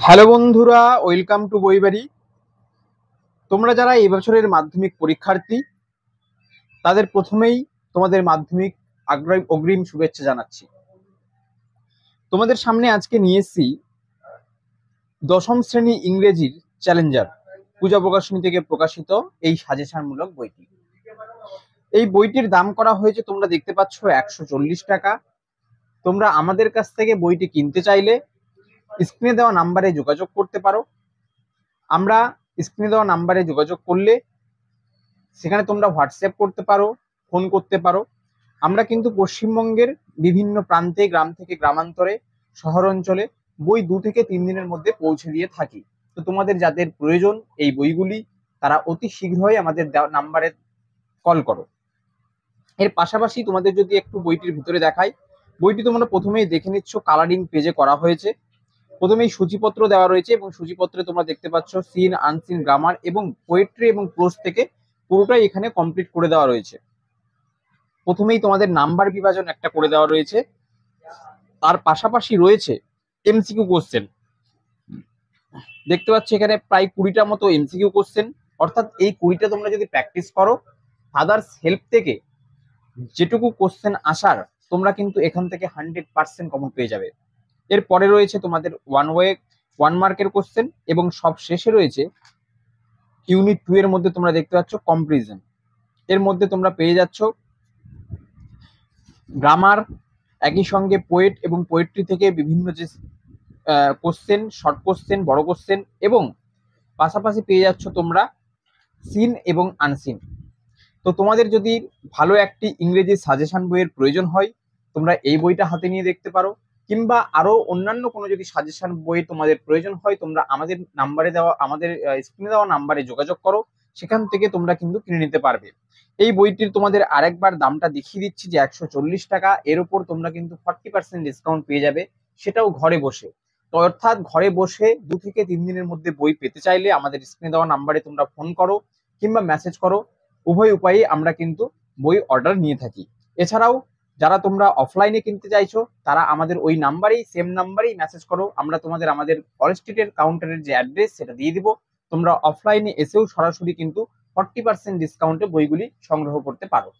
Hello বন্ধুরা, welcome to বইবাড়ি। তোমরা যারা এই বছরের মাধ্যমিক পরীক্ষার্থী তাদের প্রথমেই তোমাদের মাধ্যমিক অগ্রিম শুভেচ্ছা জানাচ্ছি। তোমাদের সামনে আজকে নিয়ে এসেছি দশম শ্রেণী ইংরেজির চ্যালেঞ্জার পূজা প্রকাশনী থেকে প্রকাশিত এই সাজেশনমূলক বইটি। এই বইটির দাম করা হয়েছে, তোমরা দেখতে পাচ্ছ, 140 টাকা। তোমরা আমাদের কাছ থেকে বইটি কিনতে চাইলে স্ক্রিনে দেওয়া নাম্বারে যোগাযোগ করতে পারো। আমরা স্ক্রিনে দেওয়া নাম্বারে যোগাযোগ করলে সেখানে তোমরা হোয়াটসঅ্যাপ করতে পারো, ফোন করতে পারো। আমরা কিন্তু পশ্চিমবঙ্গের বিভিন্ন প্রান্তে, গ্রাম থেকে গ্রামান্তরে, শহর অঞ্চলে বই 2 থেকে 3 দিনের মধ্যে পৌঁছে দিয়ে থাকি। তো তোমাদের যাদের প্রয়োজন এই বইগুলি, তারা অতি শীঘ্রই আমাদের নাম্বারে কল করো। এর পাশাপাশি তোমাদের যদি একটু বইটির ভিতরে দেখাই, বইটি তোমরা প্রথমেই দেখে নিচ্ছ, কালারিং পেজে করা হয়েছে। প্রথমেই সূচিপত্র দেওয়া রয়েছে এবং সূচিপত্রে তোমরা দেখতে পাচ্ছ সিন, আনসিন, গ্রামার এবং পোয়েট্রি এবং প্রোজ থেকে পুরোটাই এখানে কমপ্লিট করে দেওয়া রয়েছে। প্রথমেই তোমাদের নাম্বার বিভাজন একটা করে দেওয়া রয়েছে, তার পাশাপাশি রয়েছে এমসিকিউ কোশ্চেন। দেখতে পাচ্ছ এখানে প্রায় 20টা মতো এমসিকিউ কোশ্চেন, অর্থাৎ এই 20টা তোমরা যদি প্র্যাকটিস করো, ফাদার্স হেল্প থেকে যেটুকু কোশ্চেন আসার তোমরা কিন্তু এখান থেকে 100% কমন পেয়ে যাবে। এরপরে রয়েছে তোমাদের ওয়ান মার্কের কোশ্চেন এবং সব শেষে রয়েছে ইউনিট 2 এর মধ্যে তোমরা দেখতে পাচ্ছ কম্পারিজন। এর মধ্যে তোমরা পেয়ে যাচ্ছ গ্রামার, একই সঙ্গে পোয়েট এবং পোয়েট্রি থেকে বিভিন্ন যে কোশ্চেন, শর্ট কোশ্চেন, বড় কোশ্চেন, এবং পাশাপাশি পেয়ে যাচ্ছ তোমরা সিন এবং আনসিন। তো তোমাদের যদি ভালো একটি ইংরেজি সাজেশন বইয়ের প্রয়োজন হয়, তোমরা এই বইটা হাতে নিয়ে দেখতে পারো, কিংবা আরো অন্যান্য কোনো যদি সাজেশন বই তোমাদের প্রয়োজন হয়, তোমরা আমাদের নাম্বারে দেওয়া, আমাদের স্ক্রিনে দেওয়া নাম্বারে যোগাযোগ করো, সেখান থেকে তোমরা কিন্তু কিনে নিতে পারবে। এই বইটির তোমাদের আরেকবার দামটা দেখিয়ে দিচ্ছি যে 140 টাকা। এর উপর তোমরা কিন্তু 40% ডিসকাউন্ট পেয়ে যাবে, সেটাও ঘরে বসে। তো অর্থাৎ ঘরে বসে 2 থেকে 3 দিনের মধ্যে বই পেতে চাইলে আমাদের স্ক্রিনে দেওয়া নাম্বারে তোমরা ফোন করো কিংবা মেসেজ করো। উভয় উপায়ে আমরা কিন্তু বই অর্ডার নিয়ে থাকি। এছাড়াও যারা তোমরা অফলাইনে কিনতে চাইছো, তারা আমাদের ওই নাম্বারেই, সেম নাম্বারেই মেসেজ করো। আমরা তোমাদের আমাদের কলেজ স্ট্রিটের কাউন্টারের যে অ্যাড্রেস সেটা দিয়ে দিব। তোমরা অফলাইনে এসেও সরাসরি কিন্তু 40% ডিসকাউন্টে বইগুলি সংগ্রহ করতে পারো।